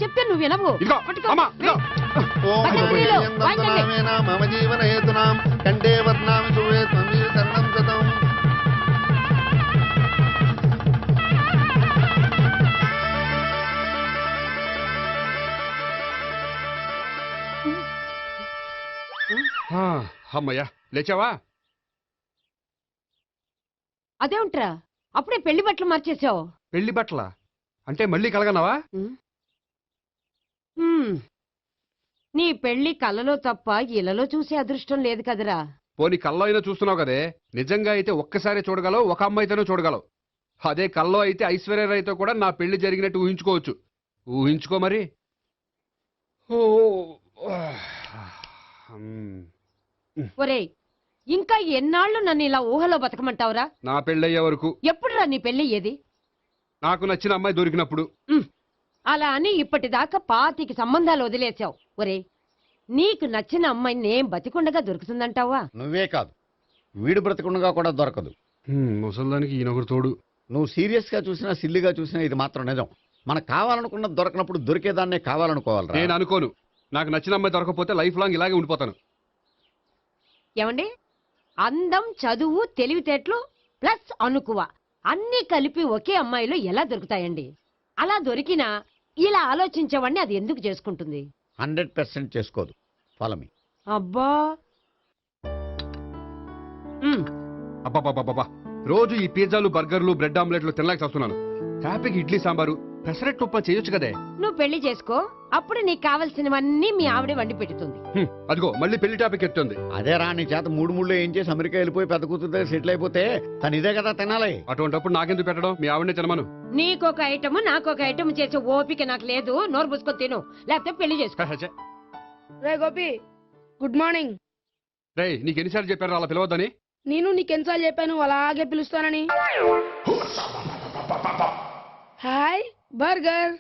చెప్తే నువ్వు వినవు. ఇదిగో, అమ్మా, ఇదిగో. మమ జీవన హేతునాం కంటే వర్ణామి శుభే త్వమీవ శరణం గతం. అమ్మయ్యా, లేచావా? అదేంట్రా అప్పుడే పెళ్లి బట్టలు మార్చేసావు? పెళ్లి బట్టల అంటే మళ్ళీ కలగన్నావా? నీ పెళ్లి కలలో తప్ప ఇలలో చూసే అదృష్టం లేదు కదరా. పోనీ కల్లో అయినా చూస్తున్నావు కదే. నిజంగా అయితే ఒక్కసారి చూడగలవు, ఒక అమ్మాయితోనే చూడగలవు. అదే కల్లో అయితే ఐశ్వర్యరాయ్తో కూడా నా పెళ్లి జరిగినట్టు ఊహించుకోవచ్చు. ఊహించుకో మరి. ఒరేయ్, ఇంకా ఎన్నాళ్ళు నన్ను ఇలా ఊహలో బతకమంటావురా? నా పెళ్ళయ్యే వరకు. ఎప్పుడురా నీ పెళ్లి ఏది? నాకు నచ్చిన అమ్మాయి దొరికినప్పుడు. అలా అని ఇప్పటిదాకా పాతికి సంబంధాలు వదిలేసావు. ఒరే, నీకు నచ్చిన అమ్మాయి నేను బతికుండగా దొరుకుతుందంటావా? నువ్వే కాదు, వీడు బ్రతకుండగా కూడా దొరకదు. ముసల్దానికి ఈయనొకరు తోడు. నువ్వు సీరియస్ గా చూసినా సిల్లిగా చూసినా ఇది మాత్రం నిజం. మనకు కావాలనుకున్నది దొరకనప్పుడు దొరికేదాన్నే కావాలనుకోవాలి. నేను అనుకోను. నాకు నచ్చిన అమ్మాయి దొరకపోతే లైఫ్ లాంగ్ ఇలాగే ఉండిపోతాను. ఏమండి, అందం, చదువు, తెలివితేటలు ప్లస్ అనుకువ అన్నీ కలిపి ఒకే అమ్మాయిలో ఎలా దొరుకుతాయండి? అలా దొరికినా ఇలా ఆలోచించేవాడిని అది ఎందుకు చేసుకుంటుంది? 100% చేసుకోదు. Follow me. అబ్బా, అబ్బాబాబాబా, రోజు ఈ పిజ్జాలు, బర్గర్లు, బ్రెడ్ ఆమ్లెట్లు తినలేక వస్తున్నాను. హ్యాపీగా ఇడ్లీ సాంబారు, పెసరెట్ ఉప్మా చేయొచ్చు కదే. నువ్వు పెళ్లి చేసుకో, అప్పుడు నీకు కావలసినవన్నీ మీ ఆవిడే వండి పెడుతుంది. అదిగో మళ్ళీ పెళ్లి టాపిక్ ఎత్తుంది. అదే రా, నీ చేత మూడు ఏం చేసి అమెరికా వెళ్ళిపోయి పెద్ద కూతురు దగ్గర సెటిల్ అయిపోతే తను ఇదే కదా తినాలి. అటువంటిప్పుడు నాకెందుకు పెట్టడం? మీ ఆవిడనే తినమను. నీకొక ఐటమ్ నాకొక ఐటమ్ చేసే ఓపిక నాకు లేదు. నోరు పూసుకొని తిను, లేకపోతే పెళ్లి చేసుకో. రే గోపి, గుడ్ మార్నింగ్. రే, నీకు ఎన్నిసార్లు చెప్పారు అలా పిలవద్దని? నేను నీకెన్నిసార్లు చెప్పాను అలాగే పిలుస్తానని? Hi burger.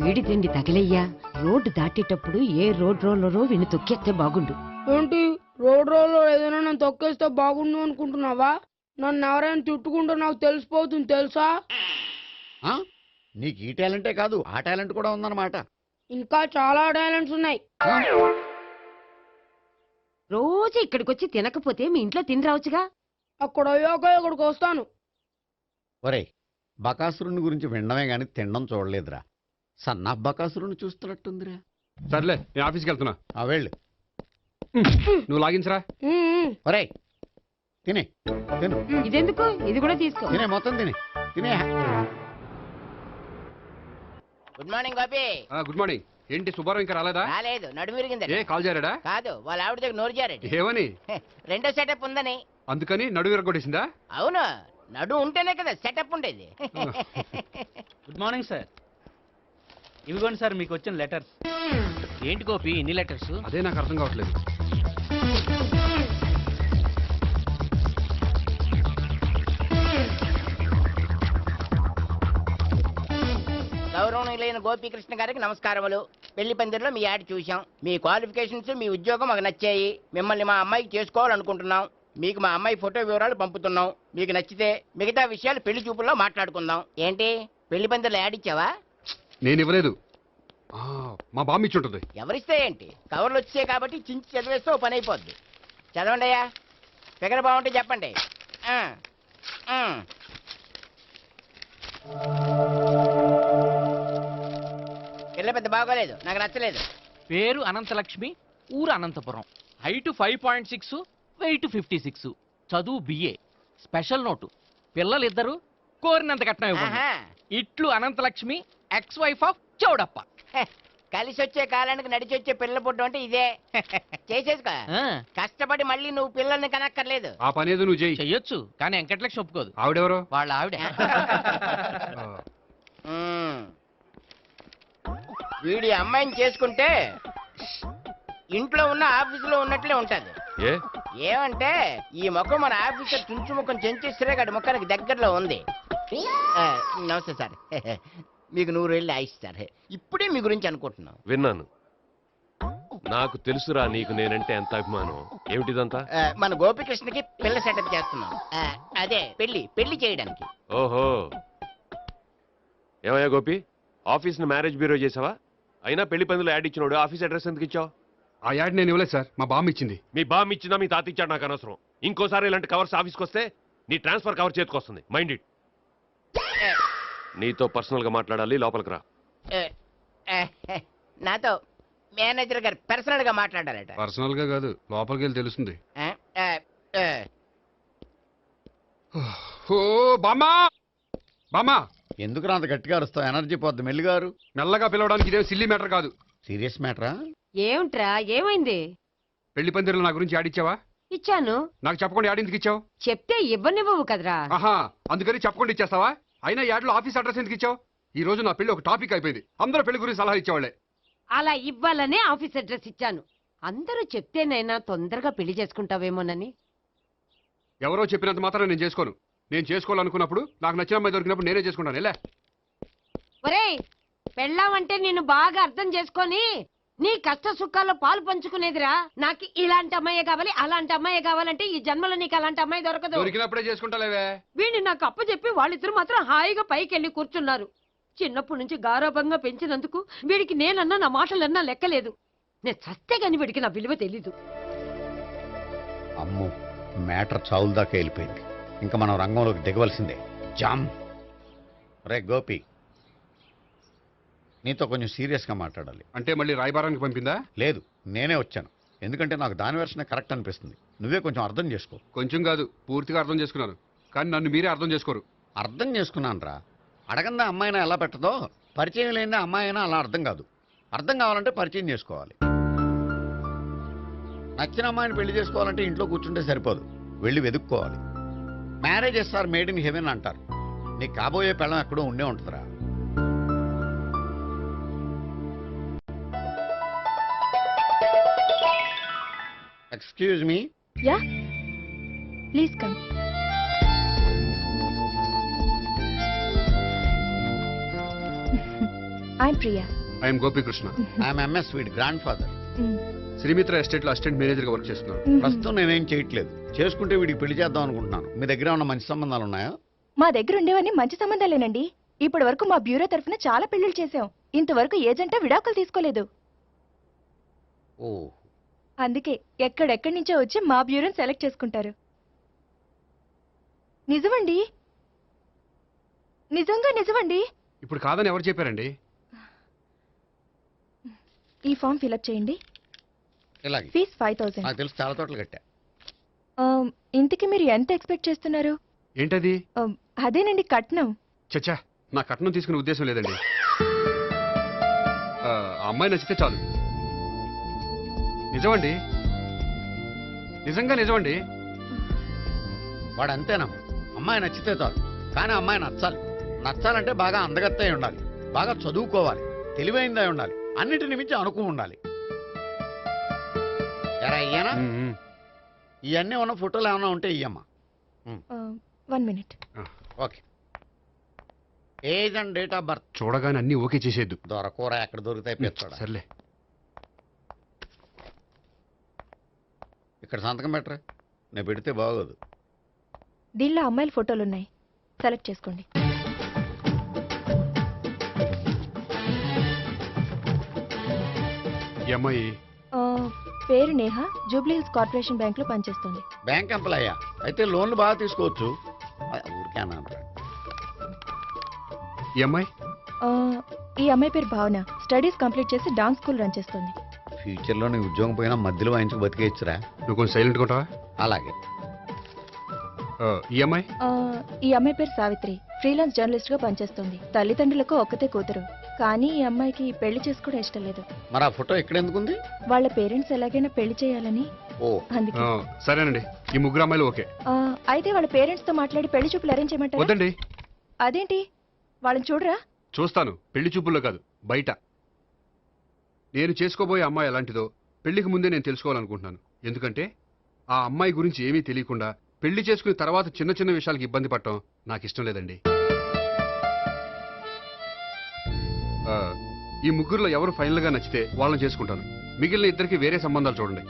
వీడి తిండి తగిలయ్యా. రోడ్డు దాటేటప్పుడు ఏ రోడ్ రోలరో విని తొక్కేస్తే బాగుండు. ఏంటి, రోడ్ రోల్లో ఏదైనా నన్ను తొక్కేస్తే బాగుండు అనుకుంటున్నావా? నన్ను ఎవరైనా తిట్టుకుంటే నాకు తెలిసిపోతుంది తెలుసా? నీకు ఈ టాలెంటే కాదు, ఆ టాలెంట్ కూడా ఉందన్నమాట. ఇంకా చాలా టాలెంట్స్ ఉన్నాయి. రోజు ఇక్కడికొచ్చి తినకపోతే మీ ఇంట్లో తిని రావచ్చుగా. అక్కడ అయ్యాక ఇక్కడికి వస్తాను. ఒరేయ్, బకాసురుని గురించి వినడమే గాని తినడం చూడలేదురా. సన్నా బకాసురుని చూస్తున్నట్టుందిరా. సర్లే, నేను ఆఫీస్కి వెళ్తున్నా. వెళ్ళు. నువ్వు లాగించరా. ఒరేయ్, తినే తిను. ఇదెందుకు? ఇది కూడా తీసుకో. తినే, మొత్తం తినే తినే. Good morning Bobby. Good morning. ఏంటి సుబ్బారావు ఇంకా రాలేదా? రాలేదు, నడుము విరిగింది. ఏ కాల్ జారాడా? కాదు, వాళ్ళ ఆవిడ దగ్గర నోరు జారాడు. ఏమని? రెండో సెటప్ ఉందని. అందుకని నడువు విరగొట్టేసిందా? అవును, నడు ఉంటేనే కదా సెటప్ ఉండేది. Good morning sir. ఇవిగోండి సార్ మీకు వచ్చిన లెటర్స్. ఏంటి గోపి ఇన్ని లెటర్స్? అదే నాకు అర్థం కావట్లేదు. గౌరవనీయులైన గోపీకృష్ణ గారికి నమస్కారములు. పెళ్లి పందిరిలో మీ యాడ్ చూశాం. మీ క్వాలిఫికేషన్స్, మీ ఉద్యోగం మాకు నచ్చాయి. మిమ్మల్ని మా అమ్మాయికి చేసుకోవాలనుకుంటున్నాం. మీకు మా అమ్మాయి ఫోటో వివరాలు పంపుతున్నాం. మీకు నచ్చితే మిగతా విషయాలు పెళ్లి చూపుల్లో మాట్లాడుకుందాం. ఏంటి, పెళ్లి పందిరిలో యాడ్ ఇచ్చావా? నేను ఇవ్వలేదు, మా బామ్మ ఇచ్చి ఉంటుంది. ఎవరిస్తే ఏంటి, కవర్లు వచ్చాయి కాబట్టి చించి చదివేస్తే ఓ పని అయిపోద్ది. చదవండి అయ్యా, ఫిగర్ బాగుంటే చెప్పండి. పిల్ల పెద్ద బాగోలేదు, నాకు నచ్చలేదు. పేరు అనంతలక్ష్మి, ఊరు అనంతపురం, హైట్ 5.6, వెయిట్ 56, చదువు BA, స్పెషల్ నోటు పిల్లలిద్దరు, కోరినంత కట్నం ఇవ్వండి. ఇట్లు Anantalakshmi, ex wife of Chowdappa. కలిసి వచ్చే కాలానికి నడిచి వచ్చే పిల్ల పుట్టం అంటే ఇదే. చేసేసుకో, కష్టపడి మళ్ళీ నువ్వు పిల్లల్ని కనక్కర్లేదు. ఆ పని ఏదో నువ్వు చేయి. చెయ్యొచ్చు, కానీ వెంకటలక్ష్మి ఒప్పుకోదు. ఆవిడెవరో? వాళ్ళ ఆవిడ. వీడి అమ్మాయిని చేసుకుంటే ఇంట్లో ఉన్న ఆఫీసులో ఉన్నట్లే ఉంటది. ఏమంటే ఈ ముఖం మన ఆఫీసర్ చుంచు ముఖం చెంచేశ్వరే గారి ముఖానికి దగ్గరలో ఉంది. నమస్తే సార్. మీకు 100 ఏళ్ళు ఆయుష్ సార్. ఇప్పుడే మీ గురించి అనుకుంటున్నాం. విన్నాను. నాకు తెలుసురా నీకు నేనంటే ఎంత అభిమానం. ఏమిటిదంతా? మన గోపికృష్ణకి పిల్ల సెటప్ చేస్తున్నాం. అదే పెళ్లి చేయడానికి. ఓహో, ఏమయ్యా గోపి, ఆఫీస్ ని మ్యారేజ్ బ్యూరో చేసావా? అయినా పెళ్లి పందులో యాడ్ ఇచ్చినోడు ఆఫీస్ అడ్రస్ ఎందుకు ఇచ్చావు? ఆ యాడ్ నేను ఇవ్వలేదు సార్, మా బామ్మ ఇచ్చింది. మీ బామ్ ఇచ్చినా మీ తాత ఇచ్చాడు నాకు అనవసరం. ఇంకోసారి ఇలాంటి కవర్స్ ఆఫీస్కి వస్తే నీ ట్రాన్స్ఫర్ కవర్ చేతికి వస్తుంది. Mind it. నీతో పర్సనల్ గా మాట్లాడాలి, లోపలికి రా. నాతో మేనేజర్ గారు పర్సనల్ గా మాట్లాడారట. పర్సనల్ గా కాదు, లోపలికి వెళ్ళి తెలుస్తుంది. ఓ బామ్మా, బామ్మా, ఎందుకు అంత గట్టిగా అరుస్తావు? ఎనర్జీ పోద్ది. మెల్లిగారు. మెల్లగా పిలవడానికి ఇదే సిల్లీ మ్యాటర్ కాదు. సీరియస్ మ్యాటరా? ఏమిట్రా ఏమైంది? పెళ్లి పందిరిలో నా గురించి యాడ్ ఇచ్చావా? ఇచ్చాను. నాకు చెప్పకుండా యాడ్ ఎందుకు ఇచ్చావు? చెప్తే ఇవ్వనివ్వవు కదరా. ఆహా, అందుకని చెప్పకుండా ఇచ్చేస్తావా? అయినా యాడ్లో ఆఫీస్ అడ్రస్ ఎందుకు ఇచ్చావు? ఈ రోజు నా పెళ్లి ఒక టాపిక్ అయిపోయింది. అందరూ పెళ్లి గురించి సలహా ఇచ్చేవాళ్లే. అలా ఇవ్వాలనే ఆఫీస్ అడ్రస్ ఇచ్చాను. అందరూ చెప్తేనైనా తొందరగా పెళ్లి చేసుకుంటావేమోనని. ఎవరో చెప్పినంత మాత్రం నేను చేసుకోను. నేను చేసుకోవాలనుకున్నప్పుడు, నాకు నచ్చిన అమ్మాయి దొరికినప్పుడు నేనే చేసుకుంటాను. ఎలా? ఒరేయ్, పెళ్ళామంటే నిన్ను బాగా అర్థం చేసుకొని నీ కష్ట సుఖాల్లో పాలు పంచుకునేదిరా. నాకు ఇలాంటి అమ్మాయి కావాలి, అలాంటి అమ్మాయి కావాలంటే ఈ జన్మలో నీకు అలాంటి అమ్మాయి దొరకదు. దొరికినప్పుడే చేసుకుంటాలేవే. వీడిని నాకు అప్పచెప్పి వాళ్ళిద్దరు మాత్రం హాయిగా పైకి వెళ్ళి కూర్చున్నారు. చిన్నప్పటి నుంచి గారాభంగా పెంచినందుకు వీడికి నేనన్నా నా మాటలన్నా లెక్కలేదు. నేను చస్తే గాని వీడికి నా విలువ తెలీదు. అమ్మో, మ్యాటర్ చావుల దాకా వెళ్ళిపోయింది. ఇంకా మనం రంగంలోకి దిగవలసిందే. జామ్. రే గోపి, నీతో కొంచెం సీరియస్గా మాట్లాడాలి. అంటే మళ్ళీ రాయబారానికి పంపిందా? లేదు, నేనే వచ్చాను. ఎందుకంటే నాకు దాని వెర్షనే కరెక్ట్ అనిపిస్తుంది. నువ్వే కొంచెం అర్థం చేసుకో. కొంచెం కాదు, పూర్తిగా అర్థం చేసుకున్నాను. కానీ నన్ను మీరే అర్థం చేసుకోరు. అర్థం చేసుకున్నాను రా. అడగందా అమ్మాయినా ఎలా పెట్టదో, పరిచయం లేని అమ్మాయి అయినా అలా అర్థం కాదు. అర్థం కావాలంటే పరిచయం చేసుకోవాలి. నచ్చిన అమ్మాయిని పెళ్లి చేసుకోవాలంటే ఇంట్లో కూర్చుంటే సరిపోదు, వెళ్ళి వెతుక్కోవాలి. Marriages are made in heaven అంటారు. నీ కాబోయే పెళ్ళం ఎక్కడో ఉండే ఉంటుందిరా. Excuse me. Ya, please come. I'm Priya. I'm Gopikrishna. I'm MS వీడ్ గ్రాండ్ ఫాదర్. శ్రీమిత్ర ఎస్టేట్ లో అసిస్టెంట్ మేనేజర్ గా వర్క్ చేస్తున్నాను. ప్రస్తుతం నేనేం చేయట్లేదు. చేసుకుంటే వీడికి పెళ్లి చేద్దాం అనుకుంటున్నాను. మీ దగ్గర ఉన్న మంచి సంబంధాలు ఉన్నాయా? మా దగ్గర ఉండేవన్నీ మంచి సంబంధాలేనండి. ఇప్పటి వరకు మా బ్యూరో తరఫున చాలా పెళ్లిళ్ళు చేశాం. ఇంతవరకు ఏజెంటా విడాకులు తీసుకోలేదు. ఓ, అందుకే ఎక్కడెక్కడి నుంచో వచ్చి మా బ్యూరోని సెలెక్ట్ చేసుకుంటారు. నిజమండి, నిజంగా నిజమండి. ఇప్పుడు కాదని ఎవరు చెప్పారండి? ఈ ఫామ్ ఫిలప్ చేయండి. ఇలాగే. ఫీజ్ 5000. నాకు తెలుసు, చాలా తోటలు కట్టా. ఇంతకి మీరు ఎంత ఎక్స్పెక్ట్ చేస్తున్నారు? ఏంటది? అదేనండి, కట్నం. చచ్చా, నా కట్నం తీసుకునే ఉద్దేశం లేదండి. ఆ అమ్మాయి నచ్చితే చాలు. నిజమండి, నిజంగా నిజమండి. వాడు అంతేనా? అమ్మాయి నచ్చితే చాలు, కానీ అమ్మాయి నచ్చాలి. నచ్చాలంటే బాగా అందగత్తై ఉండాలి, బాగా చదువుకోవాలి, తెలివైందై ఉండాలి, అన్నిటిని మించి అనుకుని ఉండాలి. ఎరా ఇయ్యనా? ఇవన్నీ ఉన్న ఫోటోలు ఏమైనా ఉంటే ఇయ్యమ్మా. 1 minute. Okay. Age and date of birth. చూడగానే అన్ని ఓకే చేసేద్దు. దొరకూర ఎక్కడ దొరుకుతాయి పెంచోడా. సర్లే. ఇక్కడ సంతకం పెట్టరా, నేను పెడితే బాగోదు. దీనిలో అమ్మాయిల ఫోటోలున్నాయి, సెలెక్ట్ చేసుకోండి. ఈ అమ్మాయి పేరు Neha, Jubilee hills corporation bank లో పనిచేస్తుంది. బ్యాంక్ ఎంప్లాయా? అయితే లోన్లు బాగా తీసుకోవచ్చు. ఊరికే అన్నాను. ఈ అమ్మాయి ఈ అమ్మాయి పేరు భావన, స్టడీస్ కంప్లీట్ చేసి డాన్స్ స్కూల్ రన్ చేస్తుంది. ఫ్యూచర్లో నీ ఉద్యోగం పోయినా మధ్యలో వాయించుకు బతికేయచ్చురా. నువ్వు కొంచెం సైలెంట్ ఉంటావా? అలాగే. ఈ అమ్మాయి ఈ అమ్మాయి పేరు సావిత్రి, ఫ్రీలాన్స్ జర్నలిస్ట్ గా పనిచేస్తుంది. తల్లిదండ్రులకు ఒక్కతే కూతురు, కానీ ఈ అమ్మాయికి పెళ్లి చేసుకోవడం ఇష్టం లేదు. మరి ఆ ఫోటో ఎక్కడ ఎందుకుంది? వాళ్ళ పేరెంట్స్ ఎలాగైనా పెళ్లి చేయాలని. ఓ, అందుకే. సరేనండి, ఈ ముగ్గురు అమ్మాయిలు ఓకే. అయితే వాళ్ళ పేరెంట్స్ తో మాట్లాడి పెళ్లి చూపులు అరేంజ్ చేయమంటారా? వద్దండి. అదేంటి, వాళ్ళని చూడరా? చూస్తాను, పెళ్లి చూపుల్లో కాదు, బయట. నేను చేసుకోబోయే అమ్మాయి ఎలాంటిదో పెళ్లికి ముందే నేను తెలుసుకోవాలనుకుంటున్నాను. ఎందుకంటే ఆ అమ్మాయి గురించి ఏమీ తెలియకుండా పెళ్లి చేసుకున్న తర్వాత చిన్న చిన్న విషయాలకు ఇబ్బంది పడటం నాకు ఇష్టం లేదండి. ఈ ముగ్గురులో ఎవరు ఫైనల్ గా నచ్చితే వాళ్ళని చేసుకుంటాను. మిగిలిన ఇద్దరికి వేరే సంబంధాలు చూడండి.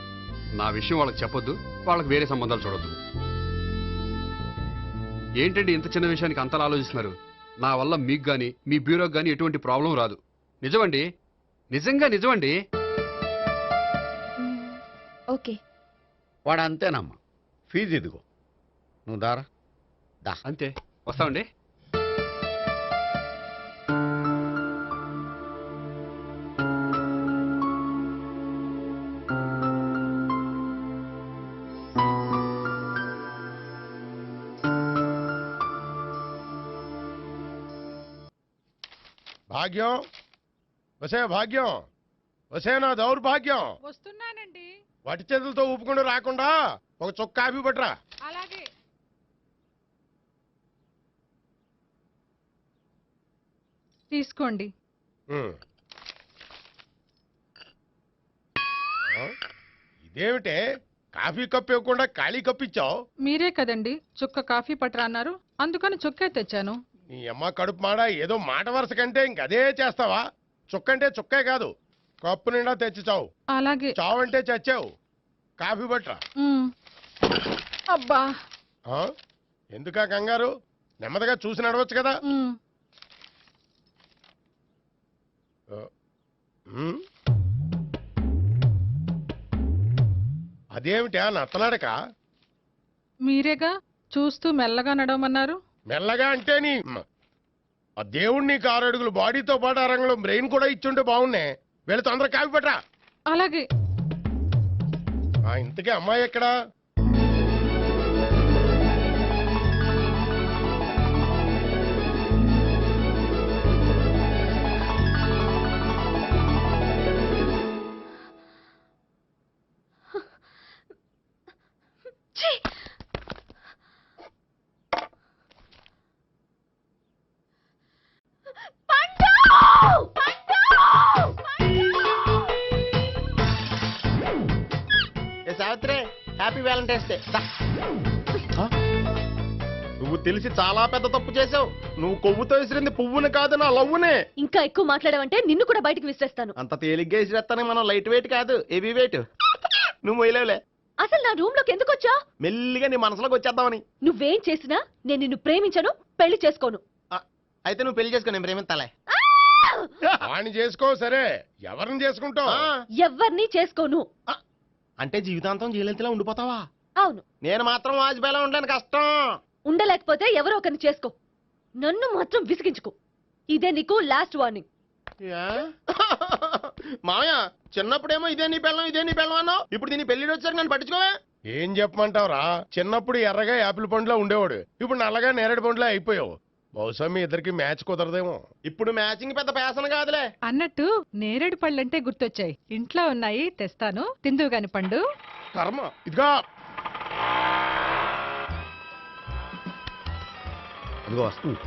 నా విషయం వాళ్ళకి చెప్పొద్దు, వాళ్ళకి వేరే సంబంధాలు చూడొద్దు. ఏంటండి ఇంత చిన్న విషయానికి అంతలా ఆలోచిస్తున్నారు? నా వల్ల మీకు గాని మీ బ్యూరోకి గాని ఎటువంటి ప్రాబ్లం రాదు. నిజమండి, నిజంగా నిజమండి. ఓకే. వాడు అంతేనమ్మా. ఫీజు ఇదిగో, నువ్వు దారా. అంతే, వస్తామండి. భాగ్యం, వసే భాగ్యం, వసే నా దౌర్భాగ్యం. వస్తున్నానండి. వటి చేతులతో ఊపుకుండా రాకుండా ఒక చుక్క కాఫీ పట్టరా. అలాగే. తీసుకోండి. ఇదేమిటే కాఫీ కప్పు ఇవ్వకుండా ఖాళీ కప్పు ఇచ్చావు? మీరే కదండి చుక్క కాఫీ పట్టరా అన్నారు, అందుకని చుక్కే తెచ్చాను. నీ అమ్మ కడుపు మాడ, ఏదో మాట వరుస కంటే ఇంకదే చేస్తావా? చుక్కంటే చుక్కే కాదు, కప్పు నిండా తెచ్చి చావు. అలాగే. చావు అంటే చచ్చావు. కాఫీ పట్టరా. అబ్బా, ఎందుకా కంగారు? నెమ్మదిగా చూసి నడవచ్చు కదా. అదేమిటా నత్తనాడక? మీరేగా చూస్తూ మెల్లగా నడవమన్నారు. మెల్లగా అంటే నీ ఆ దేవుడు నీకు 6 అడుగులు బాడీతో పాటు ఆ రంగంలో బ్రెయిన్ కూడా ఇచ్చుంటే బాగున్నే. వెళ్ళి తొందర కాఫీ పట్టరా. అలాగే. ఇంతకీ అమ్మాయి ఎక్కడా? Savitri, happy Valentine's day. నువ్వు తెలిసి చాలా పెద్ద తప్పు చేసావు. నువ్వు కొవ్వుతో విసిరింది పువ్వుని కాదు, నా లవ్వునే. ఇంకా ఎక్కువ మాట్లాడమంటే నిన్ను కూడా బయటకు విసిరేస్తాను. అంత తేలిగ్గా విసిరేస్తానే, మనం లైట్ వెయిట్ కాదు, హెవీ వెయిట్. నువ్వు మొయ్యలేవులే. అసలు నా రూమ్ లోకి ఎందుకు వచ్చా? మెల్లిగా నీ మనసులోకి వచ్చేద్దామని. నువ్వేం చేసినా నేను నిన్ను ప్రేమించను, పెళ్లి చేసుకోను. అయితే నువ్వు పెళ్లి చేసుకో, నేను ప్రేమిస్తాలే. వాణ్ణి చేసుకో. సరే, ఎవరిని చేసుకుంటావు? ఎవ్వరిని చేసుకోను. అంటే జీవితాంతం జయలలితలా ఉండిపోతావా? అవును. నేను మాత్రం వాజ్పేయిలా ఉండడానికి కష్టం. ఉండలేకపోతే ఎవరో ఒకరిని చేసుకో, నన్ను మాత్రం విసిగించుకో. ఇదే నీకు లాస్ట్ వార్నింగ్. మామయ్య, చిన్నప్పుడేమో ఇదే నీ పెళ్ళం అన్నావు, ఇప్పుడు దీని పెళ్లి వచ్చారు నన్ను పట్టించుకోవా? ఏం చెప్పమంటావురా? చిన్నప్పుడు ఎర్రగా యాపిల్ పండులో ఉండేవాడు, ఇప్పుడు నల్లగా నేరేడు పండులో అయిపోయావు. బహుశా మీ ఇద్దరికి మ్యాచ్ కుదరదేమో. ఇప్పుడు మ్యాచింగ్ పెద్ద ఫ్యాషన్ కాదులే. అన్నట్టు నేరేడు పళ్ళంటే గుర్తొచ్చాయి. ఇంట్లో ఉన్నాయి, తెస్తాను, తిందువు గాని పండు. కర్మ. ఇదిగా ఇదిగో వస్తుంది.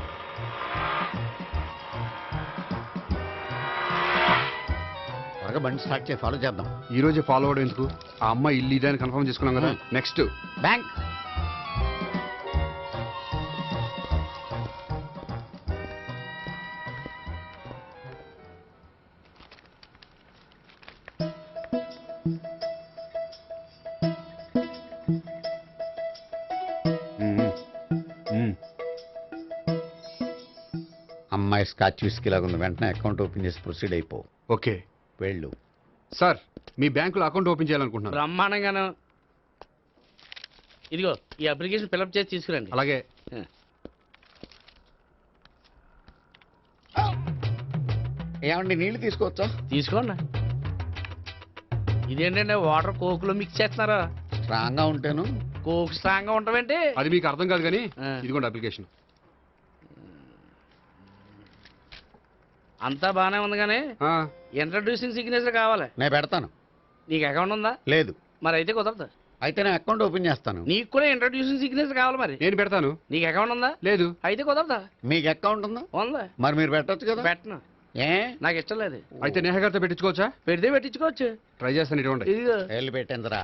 త్వరగా బండి స్టార్ట్ చేసి ఫాలో చేద్దాం. ఈ రోజే ఫాలో అవడం ఎందుకు? ఆ అమ్మాయి ఇల్లు ఇదే అని కన్ఫర్మ్ చేసుకున్నాం కదా. Next bank. అమ్మాయి స్కాచ్ విస్కీ లాగా ఉంది. వెంటనే అకౌంట్ ఓపెన్ చేసి ప్రొసీడ్ అయిపో. ఓకే. వెళ్ళు. సార్, మీ బ్యాంకులో అకౌంట్ ఓపెన్ చేయాలనుకుంటున్నాను. బ్రహ్మాండంగాను. ఇదిగో ఈ అప్లికేషన్ ఫిల్అప్ చేసి తీసుకురండి. అలాగే. ఏమండి, నీళ్లు తీసుకోవచ్చా? తీసుకోండి. ఇదేంటంటే వాటర్ కోక్ లో మిక్స్ చేస్తున్నారా? స్ట్రాంగ్ గా ఉంటేను. కోక్ స్ట్రాంగ్ గా ఉంటావేంటి? అది మీకు అర్థం కాదు కానీ ఇదిగోండి అప్లికేషన్. అంతా బానే ఉంది కానీ ఇంట్రడ్యూసింగ్ సిగ్నేచర్ కావాలి. నేను పెడతాను. నీకు అకౌంట్ ఉందా? లేదు. మరి అయితే కుదరదు. అయితే నేను అకౌంట్ ఓపెన్ చేస్తాను. నీకు కూడా ఇంట్రడ్యూసింగ్ సిగ్నేచర్ కావాలి. మరి నేను పెడతాను. నీకు అకౌంట్ ఉందా? లేదు. అయితే కుదరదా? మీకు అకౌంట్ ఉందా? ఉందా? మరి మీరు పెట్టొచ్చు కదా. పెట్టను. ఏ? నాకు ఇష్టం లేదు. అయితే నేహ గారితో పెట్టించుకోవచ్చా? పెడితే పెట్టించుకోవచ్చు. ట్రై చేస్తాను. ఇటువంటి ఇదిగో వెళ్ళి పెట్టిందిరా.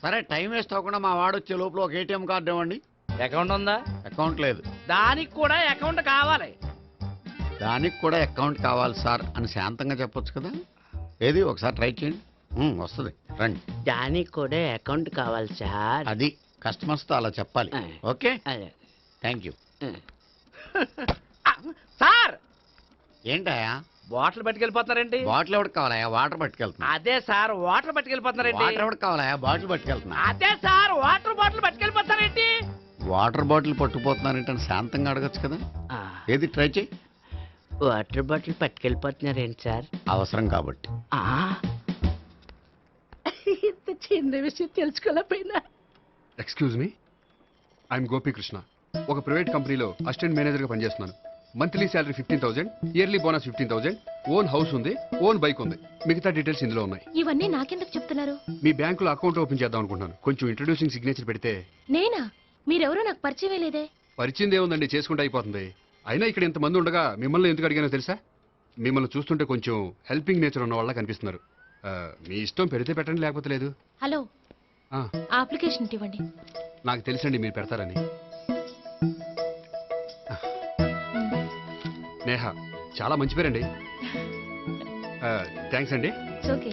సరే టైం వేస్ట్ అవ్వకుండా మా వాడు వచ్చే లోపల ఒక ఏటీఎం కార్డు ఇవ్వండి. అకౌంట్ ఉందా? అకౌంట్ లేదు. దానికి కూడా అకౌంట్ కావాలి. దానికి కూడా అకౌంట్ కావాలి సార్ అని శాంతంగా చెప్పొచ్చు కదా. ఏది ఒకసారి ట్రై చేయండి. వస్తుంది, రండి. దానికి కూడా అకౌంట్ కావాలి సార్. అది కస్టమర్స్తో అలా చెప్పాలి. Okay, thank you. సార్ ఏంటయా బాటిల్ పట్టుకెళ్ళిపోతున్నారేంటి? బాటిల్ ఎవరికి కావాలయా? వాటర్ పట్టుకెళ్తున్నా. అదే సార్ వాటర్ పట్టుకెళ్ళిపోతున్నారేంటి? వాటర్ ఎవరికి కావాలయా? బాటిల్ పట్టుకెళ్తున్నా. అదే సార్ వాటర్ బాటిల్ పట్టుకెళ్ళిపోతారేంటి? వాటర్ బాటిల్ పట్టుకుపోతున్నారంటే శాంతంగా అడగచ్చు కదా. ఏది ట్రై చేయి. వాటర్ బాటిల్ పట్టుకెళ్ళిపోతున్నారేంటి సార్? అవసరం కాబట్టి. ఇంత చిన్న విషయం తెలుసుకోలేకపోయినా. Excuse me, I'm Gopikrishna. ఒక ప్రైవేట్ కంపెనీలో అసిస్టెంట్ మేనేజర్గా పనిచేస్తున్నాను. Monthly salary 15,000, yearly bonus 15,000, own house ఉంది, ఓన్ బైక్ ఉంది. మిగతా డీటెయిల్స్ ఇందులో ఉన్నాయి. ఇవన్నీ నాకెందుకు చెప్తున్నారు? మీ బ్యాంకులో అకౌంట్ ఓపెన్ చేద్దాం అనుకుంటున్నాను. కొంచెం ఇంట్రొడ్యూసింగ్ సిగ్నేచర్ పెడితే. నేనా? మీరెవరో నాకు పరిచయం లేదే. పరిచయం ఏముందండి, చేసుకుంటే అయిపోతుంది. అయినా ఇక్కడ ఇంతమంది ఉండగా మిమ్మల్ని ఎందుకు అడిగానో తెలుసా? మిమ్మల్ని చూస్తుంటే కొంచెం హెల్పింగ్ నేచర్ ఉన్న వాళ్ళ కనిపిస్తున్నారు. మీ ఇష్టం పెడితే పెట్టండి, లేకపోతే లేదు. హలో, ఆ, అప్లికేషన్ ఇవ్వండి. నాకు తెలుసండి మీరు పెడతారని. నేహ, చాలా మంచి పేరండి. థ్యాంక్స్ అండి. ఓకే.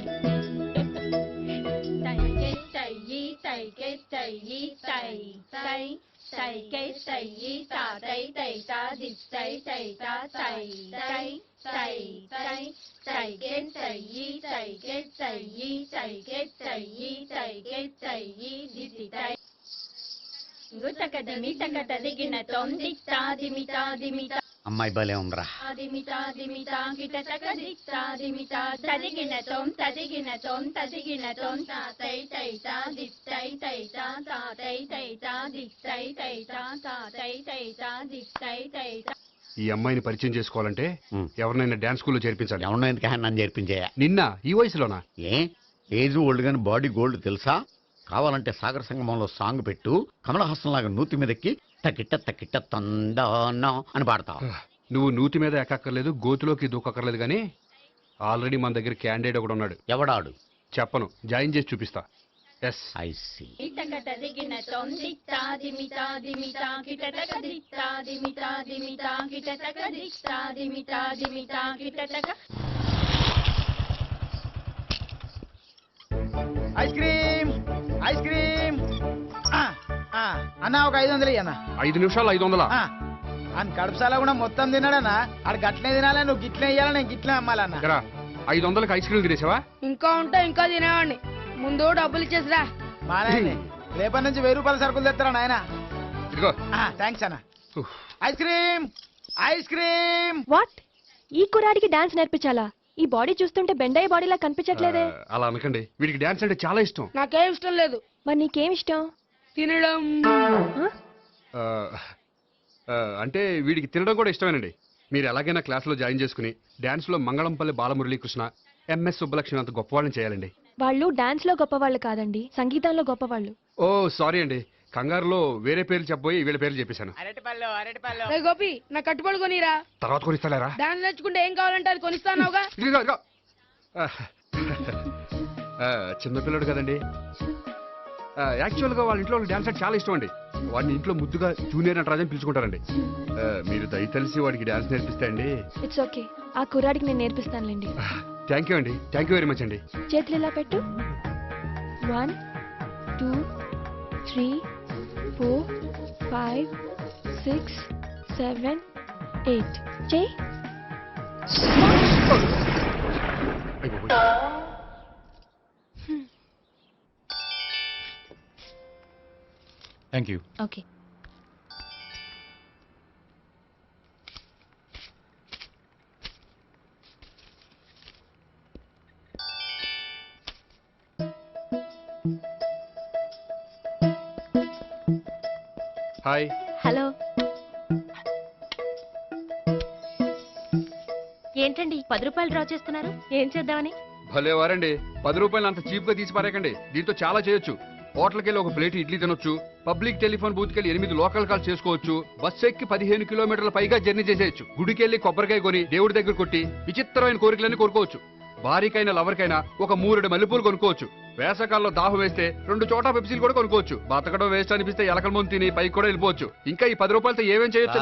అమ్మాయి భలే ఉందిరా. ఈ అమ్మాయిని పరిచయం చేసుకోవాలంటే ఎవరినైనా డాన్స్ స్కూల్లో చేర్పించాలి. ఎవరినో ఎందుకు నన్ను చేర్పించేయ? నిన్న ఈ వయసులోనా? ఏజ్ ఓల్డ్ గాని బాడీ గోల్డ్ తెలుసా? కావాలంటే సాగర సంగమంలో సాంగ్ పెట్టు, కమలహాసం లాగా నూతి మీదకి తకిట్ట తకిట్ట తందానా అని పాడతావు. నువ్వు నూతి మీద ఎక్కక్కర్లేదు, గోతులోకి దూకక్కర్లేదు, కానీ ఆల్రెడీ మన దగ్గర క్యాండిడేట్ ఒకడు ఉన్నాడు. ఎవడాడు? చెప్పను, జాయిన్ చేసి చూపిస్తా. Yes, I see. Ice cream, ice cream. అన్న ఒక 500 అన్న. 5 నిమిషాలు 500. అని కడుపుసాల కూడా మొత్తం తిన్నాడన్నా. ఆడు గట్లే తినాలి, నువ్వు గిట్లే ఇయ్యాలి, నేను గిట్లే అమ్మాలన్న. 500కి ఐస్ క్రీమ్ తినేసావా? ఇంకా ఉంటే ఇంకా తినేవాడిని. ముందు డబ్బులు ఇచ్చేసిరా. మానే రేపటి నుంచి 1000 రూపాయల సరుకులు తెస్తారా నాయన? ఇదిగో. థ్యాంక్స్ అన్న. Ice cream, ice cream. What? ఈ కుర్రాడికి డాన్స్ నేర్పించాలా? ఈ బాడీ చూస్తుంటే బెండయ్య బాడీలా కనిపించట్లేదే. అలా అనకండి, వీడికి డాన్స్ అంటే చాలా ఇష్టం. నాకేం ఇష్టం లేదు. మరి నీకేం ఇష్టం? తినడం. అంటే వీడికి తినడం కూడా ఇష్టమేనండి. మీరు ఎలాగైనా క్లాస్లో జాయిన్ చేసుకుని డాన్స్లో మంగళంపల్లి బాలమురళీకృష్ణ, ఎంఎస్ సుబ్బలక్ష్మి అంత గొప్పవాళ్ళని చేయాలండి. వాళ్ళు డాన్స్ లో గొప్పవాళ్ళు కాదండి, సంగీతంలో గొప్పవాళ్ళు. ఓ సారీ అండి, కంగారులో వేరే పేర్లు చెప్పబోయి వీళ్ళ పేర్లు చెప్పేశాను. అరటిపళ్ళు, అరటిపళ్ళు. రే గోపి, నా కట్టుబడి కొనిరా. తర్వాత కొనిస్తారా? డాన్స్ నేర్చుకుంటే ఏం కావాలంటే అది కొనిస్తానావుగా. చిన్నపిల్లడు కదండి. యాక్చువల్గా వాళ్ళ ఇంట్లో డాన్స్ అంటే చాలా ఇష్టం అండి. వాడిని ఇంట్లో ముద్దుగా జూనియర్ నటరాజని పిలుచుకుంటారండి. మీరు దయతలిసి వాడికి డాన్స్ నేర్పిస్తే అండి. ఇట్స్ ఓకే, ఆ కుర్రాడికి నేను నేర్పిస్తానులేండి. థ్యాంక్ యూ అండి, థ్యాంక్ యూ వెరీ మచ్ అండి. చేతులు ఇలా పెట్టు. 1 2 3 4 5 6 7 8 చెయ్యి. Thank you. Okay. Hi. Hello. ఏంటండి 10 రూపాయలు డ్రా చేస్తున్నారు? ఏం చేద్దామని? భలే వారండి, 10 రూపాయలు అంత చీప్ గా తీసి పారేకండి. దీంతో చాలా చేయొచ్చు. హోటల్కి వెళ్ళి ఒక ప్లేట్ ఇడ్లీ తినొచ్చు, పబ్లిక్ టెలిఫోన్ బూత్కి వెళ్ళి 8 లోకల్ కాల్ చేసుకోవచ్చు, బస్సు ఎక్కి 15 కిలోమీటర్ల పైగా జర్నీ చేసేయచ్చు, గుడికి వెళ్ళి కొబ్బరికాయ కొని దేవుడి దగ్గర కొట్టి విచిత్రమైన కోరికలన్నీ కోరుకోవచ్చు, భారీకైనా లవర్కైనా ఒక 3 మల్లెపూలు కొనుక్కోవచ్చు. వేసవకాలంలో దాహం వేస్తే 2 చోట పెప్సీలు కూడా కొనుక్కోవచ్చు. బతకడం వేస్ట్ అనిపిస్తే ఎలకల ముందు తిని పైకి కూడా వెళ్ళిపోవచ్చు. ఇంకా ఈ 10 రూపాయలతో ఏమేం చేయొచ్చు?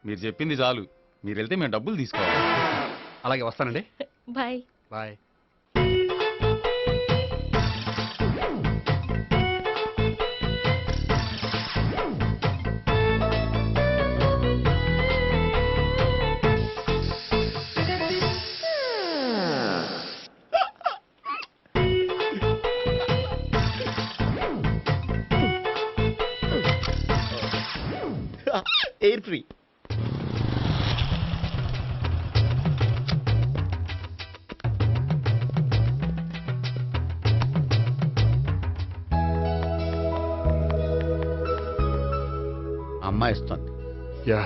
మీరు చెప్పింది చాలు, మీరు వెళ్తే మేము డబ్బులు తీసుకోవాలి. అలాగే వస్తానండి. బాయ్. బాయ్. Air free. అమ్మాయి ఇస్తుంది. యా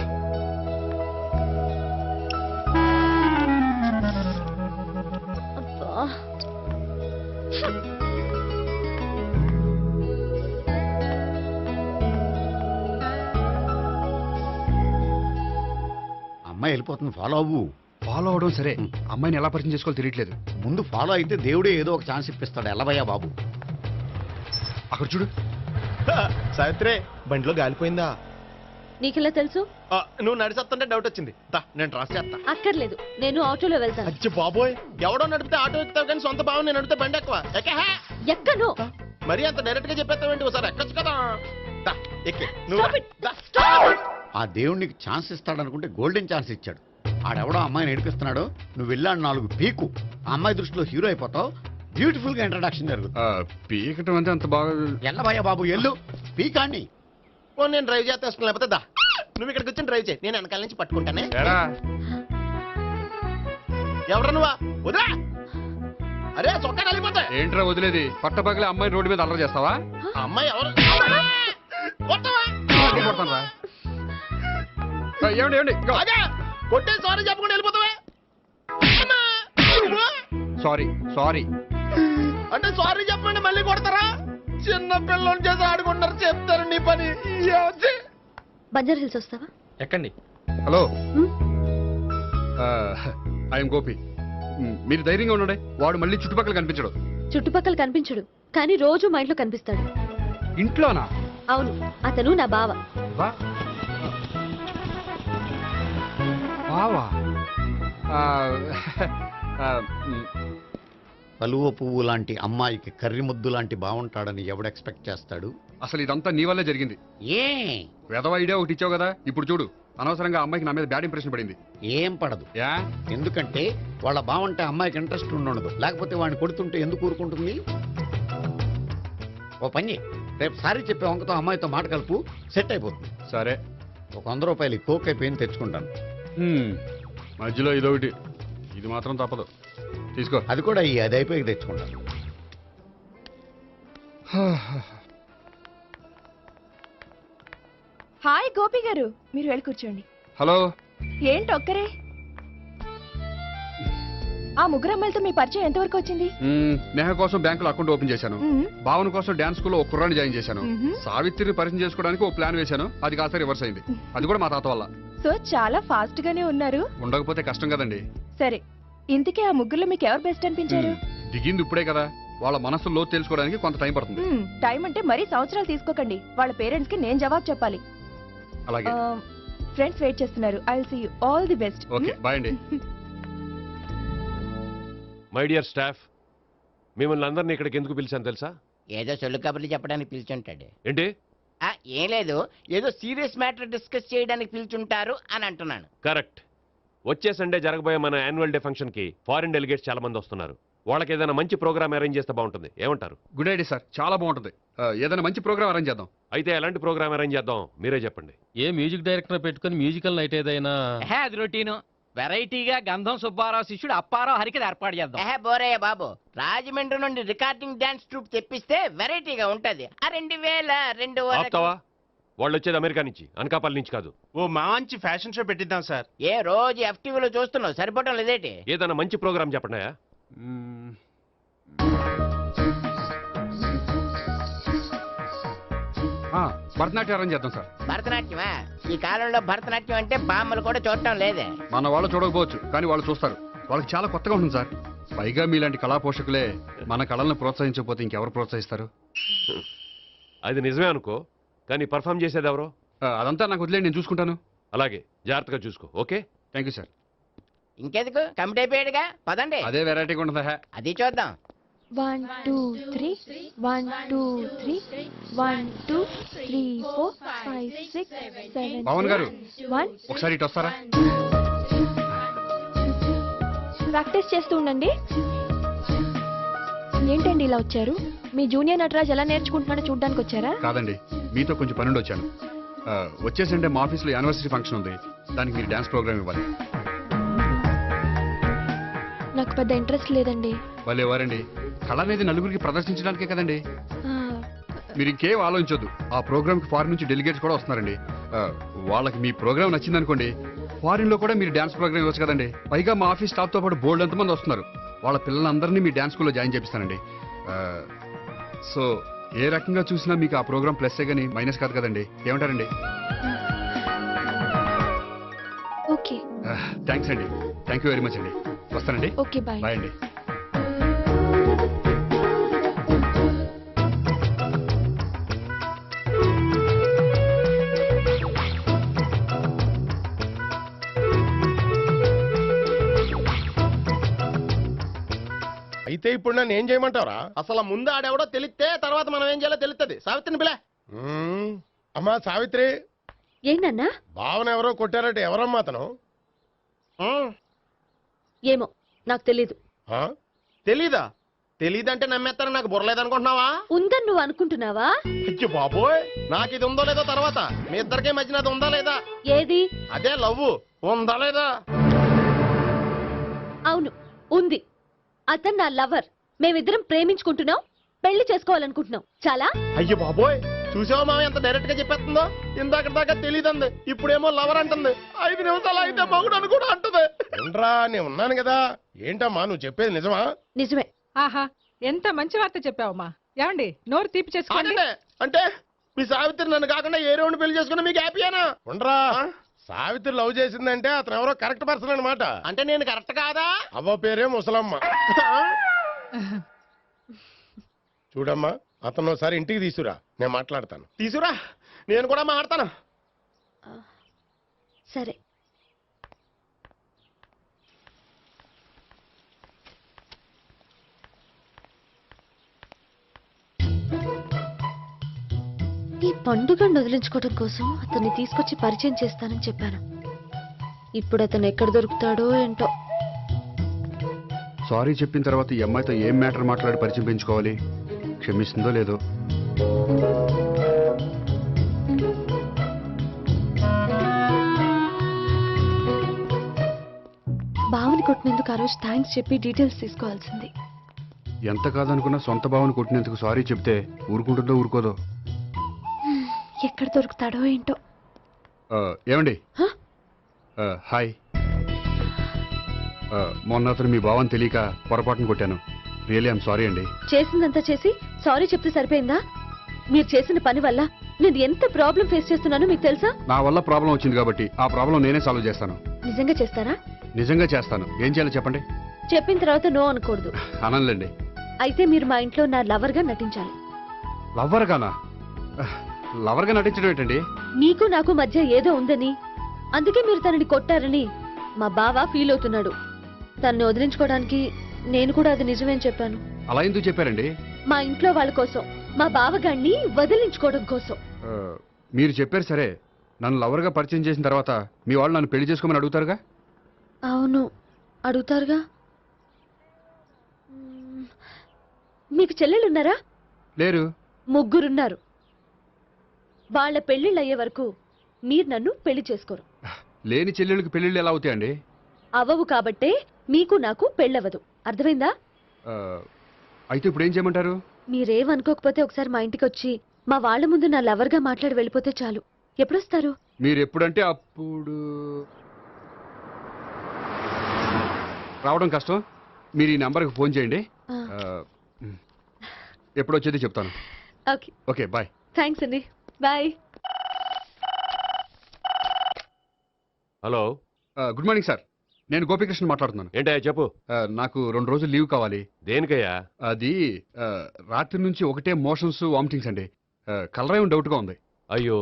అమ్మాయి వెళ్ళిపోతుంది, ఫాలో అవ్వు. ఫాలో అవడం సరే, అమ్మాయిని ఎలా పరిచయం చేసుకోవాలో తెలియట్లేదు. ముందు ఫాలో అయితే దేవుడే ఏదో ఒక ఛాన్స్ ఇప్పిస్తాడు. ఎల్లవయ్యా బాబు. అక్కడ చూడు. సావిత్రి బండిలో గాలిపోయిందా? నీకెలా తెలుసు? నువ్వు నడిచేస్తుంటే డౌట్ వచ్చింది. నేను ట్రాస్ చేస్తా. అక్కర్లేదు, నేను ఆటోలో వెళ్తాను. అచ్చి బాబోయ్, ఎవడో నడిపితే ఆటో ఎక్కుతావు కానీ సొంత భావం నేను నడిపితే బండి ఎక్కువ. ఎక్కను. మరి అంత డైరెక్ట్ గా చెప్పేస్తావేంటి? ఒకసారి ఎక్కొచ్చు కదా. ఎక్కి నువ్వు. ఆ దేవుడికి ఛాన్స్ ఇస్తాడనుకుంటే గోల్డెన్ ఛాన్స్ ఇచ్చాడు. ఆడెవడో అమ్మాయిని ఏడిపిస్తున్నాడు, నువ్వు వెళ్ళాడు 4 పీకు. ఆ అమ్మాయి దృష్టిలో హీరో అయిపోతావు. బ్యూటిఫుల్ గా ఇంట్రడక్షన్ జరుగుతుంది. పీకటం అంటే అంత బాగా. ఎల్లవయ్యా బాబు, ఎల్లు పీకాన్ని. నేను డ్రైవ్ చేస్తాను, లేకపోతే దా నువ్వు ఇక్కడికి వచ్చి డ్రైవ్ చేయి, నేను వెనకాల నుంచి పట్టుకుంటానే. ఎవరు నువ్వా? వదిలా. అరే చొక్కా కలిగిపోతా. ఏంట్రా వదిలేది? పట్టపగలే అమ్మాయి రోడ్డు మీద అల్లరి చేస్తావా? అమ్మాయి ఎవరు? ఏమండి ఏమండి, కొట్టే సారీ చెప్పకుండా వెళ్ళిపోతావా? సారీ సారీ అంటే సారీ చెప్పండి మళ్ళీ కొడతారా? చిన్న పిల్లలు చేసి ఆడుకుంటారు, చెప్తారు నీ పని. బంజారా హిల్స్ వస్తావా? ఎక్కండి. Hello, I'm Gopi. మీరు ధైర్యంగా ఉండండి. వాడు మళ్ళీ చుట్టుపక్కల కనిపించడు. చుట్టుపక్కల కనిపించడు, కానీ రోజు మా ఇంట్లో కనిపిస్తాడు. ఇంట్లోనా? అవును, అతను నా బావ. బావా? కలువ పువ్వు లాంటి అమ్మాయికి కర్రి ముద్దు లాంటి బాగుంటాడని ఎవడు ఎక్స్పెక్ట్ చేస్తాడు? అసలు ఇదంతా నీ వల్లే జరిగింది. ఏ వెధవ ఐడియా ఒకటి ఇచ్చావు కదా, ఇప్పుడు చూడు. అనవసరంగా అమ్మాయికి నా మీద బ్యాడ్ ఇంప్రెషన్ పడింది. ఏం పడదు. ఎందుకంటే వాళ్ళ బాగుంటే అమ్మాయికి ఇంట్రెస్ట్ ఉండదు. లేకపోతే వాడిని కొడుతుంటే ఎందుకు ఊరుకుంటుంది? ఓ పని, రేపు సారీ చెప్పే వంకతో అమ్మాయితో మాట కలుపు, సెట్ అయిపోతుంది. సరే, ఒక 100 రూపాయలు కోక్ అయిపోయింది తెచ్చుకుంటాను. మధ్యలో ఇదొకటి, ఇది మాత్రం తప్పదు. తీసుకో. అది కూడా అది అయిపోయి తెచ్చుకుంటాను. హాయ్ గోపి గారు, మీరు వెళ్ళి కూర్చోండి. హలో. ఏంటి ఒక్కరే? ఆ ముగ్గురు అమ్మాయిలతో మీ పరిచయం ఎంతవరకు వచ్చింది? నేహ కోసం బ్యాంకులో అకౌంట్ ఓపెన్ చేశాను. భావన కోసం డాన్స్ స్కూల్లో ఒక కుర్రాన్ని జాయిన్ చేశాను. సావిత్రిని పరిచయం చేసుకోవడానికి ఒక ప్లాన్ వేశాను. అది కాస్త రివర్స్ అయింది. అది కూడా మా తాత వల్ల. సో చాలా ఫాస్ట్ గానే ఉన్నారు. ఉండకపోతే కష్టం కదండి. సరే, ఇంతకీ ఆ ముగ్గురులో మీకు ఎవరు బెస్ట్ అనిపించారు? దిగింది ఇప్పుడే కదా, వాళ్ళ మనసు లోతు తెలుసుకోవడానికి కొంత టైం పడుతుంది. టైం అంటే మరీ సంవత్సరాలు తీసుకోకండి. వాళ్ళ పేరెంట్స్ కి నేను జవాబు చెప్పాలి. అలాగే. ఫ్రెండ్స్ వెయిట్ చేస్తున్నారు. I will see you. All the best. Okay, bye అండి. మై డియర్ స్టాఫ్, మిమ్మల్ని అందరినీ ఇక్కడికి ఎందుకు పిలిచాను తెలుసా? ఏదో సొల్లు కబుర్లు చెప్పడానికి పిలుచుంటాడు. ఏంటి? ఏం లేదు, ఏదో సీరియస్ మ్యాటర్ డిస్కస్ చేయడానికి పిలుచుంటారు అని అంటున్నాను. కరెక్ట్. వచ్చే సండే జరగబోయే మన యాన్యువల్ డే ఫంక్షన్ కి ఫారిన్ డెలిగేట్స్ చాలా మంది వస్తున్నారు. వాళ్ళకి ఏదైనా మంచి ప్రోగ్రామ్ అరేంజ్ చేస్తే బాగుంటుంది. ఏమంటారు? గుడ్ ఐడియా సార్, చాలా బాగుంటుంది. ఏదైనా మంచి ప్రోగ్రామ్ అరేంజ్ చేద్దాం. అయితే ఎలాంటి ప్రోగ్రామ్ అరేంజ్ చేద్దాం మీరే చెప్పండి. ఏ మ్యూజిక్ డైరెక్టర్ పెట్టుకుని మ్యూజికల్ నైట్ ఏదైనా? అది రొటీను. వెరైటీగా గంధం సుబ్బారావు శిష్యుడు అప్పారావు హరికి ఏర్పాటు చేద్దాం. బోరయ్య బాబు, రాజమండ్రి నుండి రికార్డింగ్ డాన్స్ ట్రూప్ తెప్పిస్తే వెరైటీగా ఉంటది. 2002 ఆపుతావా? వాళ్ళు వచ్చేది అమెరికా నుంచి, అనకాపల్లి నుంచి కాదు. ఓ మంచి ఫ్యాషన్ షో పెట్టిద్దాం సార్. ఏ రోజు FTVలో చూస్తున్నావు, సరిపోవటం లేదేటి? ఏదైనా మంచి ప్రోగ్రామ్ చెప్పండి. భరతనాట్యం అరేంజ్ చేద్దాం సార్. భరతనాట్యమా? ఈ కాలంలో భరతనాట్యం అంటే బామ్మలు కూడా చూడటం లేదే. మన వాళ్ళు చూడకపోవచ్చు, కానీ వాళ్ళు చూస్తారు. వాళ్ళకి చాలా కొత్తగా ఉంటుంది సార్. పైగా మీలాంటి కళా పోషకులే మన కళలను ప్రోత్సహించకపోతే ఇంకెవరు ప్రోత్సహిస్తారు? అది నిజమే అనుకో, కానీ పర్ఫామ్ చేసేది ఎవరో? అదంతా నాకు వదిలేండి, నేను చూసుకుంటాను. అలాగే, జాగ్రత్తగా చూసుకో. Okay, thank you sir. ఇంకెందుకు కమిటీ అయిపోయాడుగా, పదండి. అదే వెరైటీగా ఉంటుందా? అది చూద్దాం. 1 2 3 1 2 3 1 2 3 4 5 6 7 పవన్ గారు 1 ఒకసారి ఇటు వస్తారా? ప్రాక్టీస్ చేస్తూ ఉండండి. ఏంటండి ఇలా వచ్చారు? మీ జూనియర్ నటరాజ్ ఎలా నేర్చుకుంటున్నాడో చూడ్డానికి వచ్చారా? కాదండి, మీతో కొంచెం పనుండి వచ్చాను. వచ్చేసంటే మా ఆఫీస్లో యానివర్సరీ ఫంక్షన్ ఉంది, దానికి మీరు డ్యాన్స్ ప్రోగ్రామ్ ఇవ్వాలి. నాకు పెద్ద ఇంట్రెస్ట్ లేదండి. వాళ్ళు ఎవరండి? కళ అనేది నలుగురికి ప్రదర్శించడానికే కదండి. ఆ, మీరు ఇంకేం ఆలోచించొద్దు. ఆ ప్రోగ్రామ్కి ఫారిన్ నుంచి డెలిగేట్స్ కూడా వస్తున్నారండి. వాళ్ళకి మీ ప్రోగ్రామ్ నచ్చిందనుకోండి, ఫారిన్ లో కూడా మీరు డాన్స్ ప్రోగ్రామ్ ఇవ్వచ్చు కదండి. పైగా మా ఆఫీస్ స్టాఫ్ తో పాటు బోల్డ్ ఎంతమంది వస్తున్నారు. వాళ్ళ పిల్లలందరినీ మీ డాన్స్ స్కూల్లో జాయిన్ చేపిస్తానండి. సో ఏ రకంగా చూసినా మీకు ఆ ప్రోగ్రామ్ ప్లస్సే గానీ మైనస్ కాదు కదండి. ఏమంటారండి? ఓకే. థ్యాంక్స్ అండి, థ్యాంక్ యూ వెరీ మచ్ అండి. వస్తానండి. Okay, bye. బాయ్ అండి. అయితే ఇప్పుడు నన్ను ఏం చేయమంటావరా? అసలు ముందు ఆడెవడో తెలిస్తే తర్వాత మనం ఏం చేయాలో తెలుస్తుంది. సావిత్రిని పిల్ల. అమ్మా సావిత్రి, ఏంటన్నా? భావన ఎవరో కొట్టారట, ఎవరమ్మా అతను? ఏమో నాకు తెలీదు. తెలీదా? తెలీదంటే నమ్మేస్తారని నాకు బుర్రలేదనుకుంటున్నావా? ఉందని నువ్వు అనుకుంటున్నావా? అయ్యో బాబోయ్, నాకు ఇది ఉందో లేదో తర్వాత. మీ ఇద్దరికే మధ్యన అది ఉందా లేదా? ఏది? అదే లవ్ ఉందా లేదా? అవును, ఉంది. అతను నా లవర్. మేమిద్దరం ప్రేమించుకుంటున్నాం, పెళ్లి చేసుకోవాలనుకుంటున్నాం. చాలా. అయ్యో బాబోయ్, చూసావా మామ ఎంత డైరెక్ట్ గా చెప్పేస్తుందో? ఇందాక దాకా తెలియదండి, ఇప్పుడేమో లవర్ అంటుంది. 5 నిమిషాలు అయితే మగుడు అని కూడా అంటుంది. ఉండరా, నేను ఉన్నాను కదా. ఏంటమ్మా నువ్వు చెప్పేది నిజమా? నిజమే. ఆహా, ఎంత మంచి వార్త చెప్పావమ్మా. ఏమండి, నోరు తీపి చేసుకోండి. అంటే మీ సావిత్రి నన్ను కాకుండా ఏ రౌండ్ పెళ్లి చేసుకున్నా మీకు హ్యాపీయేనా? ఉండరా, సావిత్రి లవ్ చేసిందంటే అతను ఎవరో కరెక్ట్ పర్సన్ అనమాట. అంటే నేను కరెక్ట్ కాదా? అవ్వ పేరే ముసలమ్మ. చూడమ్మా, అతను ఒకసారి ఇంటికి తీసుకురా, నేను మాట్లాడతాను. తీసురా, నేను కూడా మాట్లాడతాను. సరే. ఈ పండుగను వదిలించుకోవడం కోసం అతన్ని తీసుకొచ్చి పరిచయం చేస్తానని చెప్పాను. ఇప్పుడు అతను ఎక్కడ దొరుకుతాడో ఏంటో. సారీ చెప్పిన తర్వాత ఈ అమ్మాయితో ఏం మ్యాటర్ మాట్లాడి పరిచయం పెంచుకోవాలి? క్షమిస్తుందో లేదో. బావని కొట్టినందుకు ఆ రోజు థ్యాంక్స్ చెప్పి డీటెయిల్స్ తీసుకోవాల్సింది. ఎంత కాదనుకున్నా సొంత భావన కొట్టినందుకు సారీ చెప్తే ఊరుకుంటుందో ఊరుకోదో. ఎక్కడ దొరుకుతాడో ఏంటో. ఏమండి? హాయ్. మొన్న అతను మీ భావన తెలియక పొరపాటును కొట్టాను. రియలీ ఐఎమ్ సారీ అండి. చేసిందంతా చేసి సారీ చెప్తే సరిపోయిందా? మీరు చేసిన పని వల్ల నేను ఎంత ప్రాబ్లం ఫేస్ చేస్తున్నానో మీకు తెలుసా? నా వల్ల ప్రాబ్లం వచ్చింది కాబట్టి ఆ ప్రాబ్లం నేనే సాల్వ్ చేస్తాను. నిజంగా చేస్తారా? నిజంగా చేస్తాను. ఏం చేయాలో చెప్పండి. చెప్పిన తర్వాత నో అనకూడదు. అనంలేండి. అయితే మీరు మా ఇంట్లో నా లవర్ గా నటించాలి. లవర్ గానా? లవర్ గా నటించడం ఏంటండి? నీకు నాకు మధ్య ఏదో ఉందని, అందుకే మీరు తనని కొట్టారని మా బావ ఫీల్ అవుతున్నాడు. తనని వదిలించుకోవడానికి నేను కూడా అది నిజమేని చెప్పాను. అలా ఎందుకు చెప్పారండి? మా ఇంట్లో వాళ్ళ కోసం, మా బావగాన్ని వదిలించుకోవడం కోసం. మీరు చెప్పారు సరే, నన్ను లవర్ గా పరిచయం చేసిన తర్వాత మీ వాళ్ళు నన్ను పెళ్లి చేసుకోమని అడుగుతారుగా? అవును, అడుగుతారుగా. మీకు చెల్లెళ్ళున్నారా? లేరు. ముగ్గురున్నారు. వాళ్ళ పెళ్లిళ్ళు అయ్యే వరకు మీరు నన్ను పెళ్లి చేసుకోరు. లేని చెల్లెళ్ళకి పెళ్లిళ్ళు ఎలా అవుతాయండి? అవ్వవు కాబట్టే మీకు నాకు పెళ్ళవదు. అర్థమైందా? అయితే ఇప్పుడు ఏం చేయమంటారు? మీరేమనుకోకపోతే ఒకసారి మా ఇంటికి వచ్చి మా వాళ్ళ ముందు నా లవర్ గా మాట్లాడి వెళ్ళిపోతే చాలు. ఎప్పుడొస్తారు? మీరు ఎప్పుడంటే అప్పుడు. రావడం కష్టం. మీరు ఈ నంబర్కి ఫోన్ చేయండి. ఎప్పుడు వచ్చేది చెప్తాను. ఓకే. Okay, bye. థ్యాంక్స్ అండి, bye. Hello. Good morning sir. నేను గోపికృష్ణ మాట్లాడుతున్నాను. ఏంటయ్యా చెప్పు. నాకు 2 రోజులు లీవ్ కావాలి. దేనికయ్యా? అది రాత్రి నుంచి ఒకటే మోషన్స్ వామిటింగ్స్ అండి. కలరేం డౌట్ గా ఉంది. అయ్యో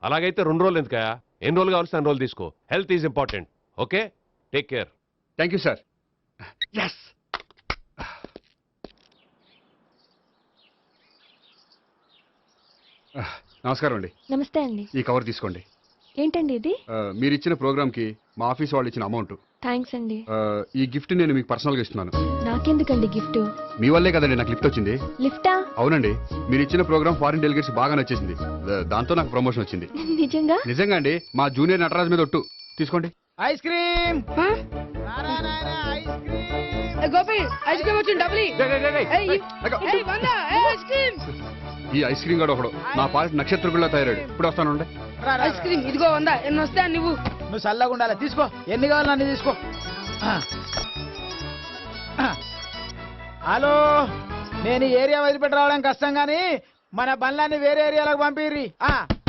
అలాగైతే 2 రోజులు ఎందుకయ్యా? ఎన్ని రోజులు కావాల్సిన 2 రోజులు తీసుకో. Health is important. Okay, take care. Thank you sir. Yes. నమస్కారం అండి. నమస్తే అండి. ఈ కవర్ తీసుకోండి. ఏంటండి ఇది? మీరు ఇచ్చిన ప్రోగ్రామ్ కి మా ఆఫీస్ వాళ్ళు ఇచ్చిన అమౌంట్. థ్యాంక్స్ అండి. ఈ గిఫ్ట్ నేను మీకు పర్సనల్ గా ఇస్తున్నాను. నాకెందుకండి గిఫ్ట్? మీ వల్లే కదండి నాకు లిఫ్ట్ వచ్చింది. లిఫ్టా? అవునండి, మీరు ఇచ్చిన ప్రోగ్రామ్ ఫారిన్ డెలిగేట్స్ బాగా నచ్చేసింది. దాంతో నాకు ప్రమోషన్ వచ్చింది. నిజంగా? నిజంగా అండి. మా జూనియర్ నటరాజ్ మీద ఒట్టు. తీసుకోండి. Ice cream. Gopi ice cream వచ్చింది డబ్బులు. ఈ ఐస్ క్రీమ్ గడ ఒకడు నా పాలిట నక్షత్రకుల్లా తయారాడు. ఇప్పుడు వస్తాను. ఐస్ క్రీమ్ ఇదిగో 100. ఎన్ని వస్తాయి నువ్వు? నువ్వు చల్లగా ఉండాలి. తీసుకో, ఎన్ని కావాలి అన్ని తీసుకో. హలో, నేను ఈ ఏరియా వదిలిపెట్టి రావడం కష్టం గానీ మన బండ్లన్నీ వేరే ఏరియాలకు పంపిర్రి.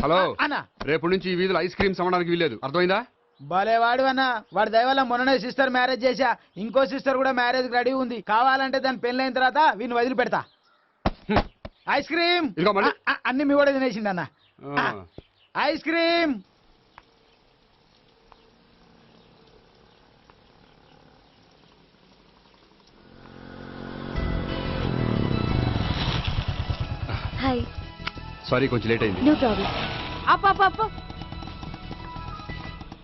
హలో అన్న, రేపు నుంచి ఈ వీధిలో ఐస్ క్రీమ్స్ అమ్మడానికి వీలేదు. అర్థమైందా? భలేవాడు అన్న. వాడి దయవల్ల మొన్ననే సిస్టర్ మ్యారేజ్ చేశా. ఇంకో సిస్టర్ కూడా మ్యారేజ్ రెడీ ఉంది. కావాలంటే దాని పెళ్ళైన తర్వాత వీడిని వదిలిపెడతా. ఐస్ క్రీమ్ అన్ని మీ కూడా తినేసింది అన్న. Ice cream. హాయ్. సారీ, కొంచెం లేట్ అయింది. No problem. అప్ప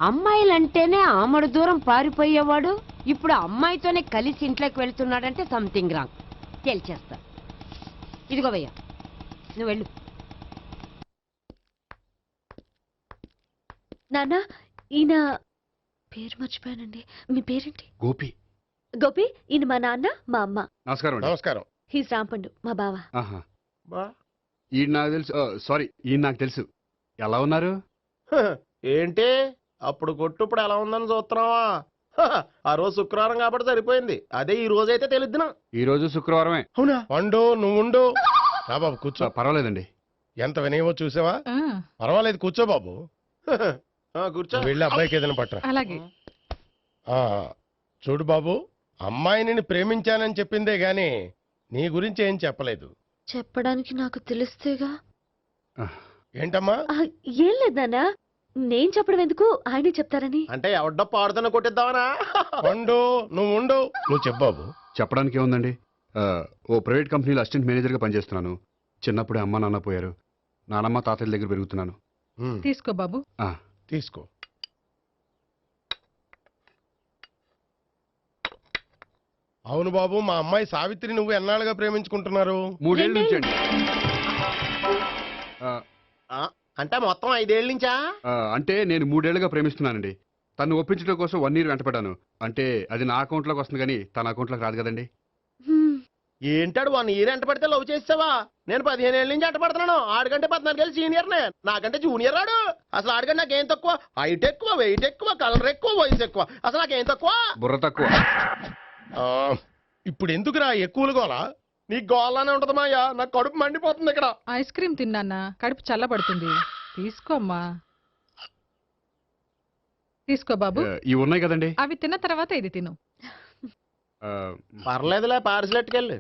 అమ్మాయిలంటేనే ఆమడు దూరం పారిపోయేవాడు ఇప్పుడు అమ్మాయితోనే కలిసి ఇంట్లోకి వెళ్తున్నాడంటే సంథింగ్ రాంగ్. తేల్చేస్తా. ఇదిగో భయ్యా, నువ్వు వెళ్ళు. నాన్న, ఈయన పేరు మర్చిపోయానండి. మీ పేరేంటి? గోపి. గోపి, ఈయన మా నాన్న, మా అమ్మ. నమస్కారం. నమస్కారం. హీస్ రాంపండు, మా బావ. ఈయన నాకు తెలుసు. సారీ, ఈయన నాకు తెలుసు. ఎలా ఉన్నారు? ఏంటి అప్పుడు కొట్టు ఇప్పుడు ఎలా ఉందని చూస్తున్నావా? ఆ రోజు శుక్రవారం కాబట్టి సరిపోయింది. అదే ఈ రోజు అయితే తెలుద్దునా. ఈ రోజు శుక్రవారమే. అవునా? పండు నువ్వు ఉండు. రా బాబు కూర్చో. పర్వాలేదండి. ఎంత వినయమో చూసావా? పర్వాలేదు, కూర్చో బాబు. కూర్చో. వెళ్ళి అబ్బాయికి ఏదైనా పట్టరా. అలాగే. చూడు బాబు, అమ్మాయిని ప్రేమించానని చెప్పిందే గాని నీ గురించి ఏం చెప్పలేదు. చెప్పడానికి నాకు తెలిస్తేగా. ఏంటమ్మా? ఏం లేదు నాన్న, నేను చెప్పడం ఎందుకు, ఆయనే చెప్తారని. అంటే ఎవడ్డో పాడుతున్న కొట్టిద్దామనా? పండు నువ్వు ఉండు. నువ్వు చెప్పు బాబు. చెప్పడానికి ఏముందండి, ఓ ప్రైవేట్ కంపెనీలో అసిస్టెంట్ మేనేజర్గా పనిచేస్తున్నాను. చిన్నప్పుడే అమ్మ నాన్న పోయారు. నానమ్మ తాతయ్య దగ్గర పెరుగుతున్నాను. తీసుకో బాబు. తీసుకో. అవును బాబు, మా అమ్మాయి సావిత్రి నువ్వు ఎన్నాళ్ళుగా ప్రేమించుకుంటున్నారు? 3 ఏళ్ళ నుంచి అండి. అంటే మొత్తం 5 ఏళ్ళ నుంచా? అంటే నేను 3 ఏళ్ళుగా ప్రేమిస్తున్నానండి. తను ఒప్పించడం కోసం 1 year వెంటపడ్డాను. అంటే అది నా అకౌంట్లోకి వస్తుంది కానీ తన అకౌంట్లోకి రాదు కదండి. ఏంటాడు 1 year ఎంట పడితే లవ్ చేసావా? నేను 15 ఏళ్ళ నుంచి ఎంట పడుతున్నాను. ఆడికంటే 14 ఏళ్ళు సీనియర్నే. నాకంటే జూనియర్ రాడు. అసలు ఆడికంటే నాకేం తక్కువ? హైట్ ఎక్కువ, వెయిట్ ఎక్కువ, కలర్ ఎక్కువ, వయసు ఎక్కువ. అసలు నాకేం తక్కువ? బుర్ర తక్కువ. ఇప్పుడు ఎందుకురా ఎక్కువలు గోలా? నీ గోలానే ఉంటది మాయా. నాకు కడుపు మండిపోతుంది ఇక్కడ. ఐస్ క్రీమ్ తిన్నా, కడుపు చల్లబడుతుంది. తీసుకోమ్మా. తీసుకో బాబు. ఇవి ఉన్నాయి కదండి, అవి తిన్న తర్వాత ఇది తిను. పర్లేదులే, పార్సిల్ ఎట్టుకెళ్ళి.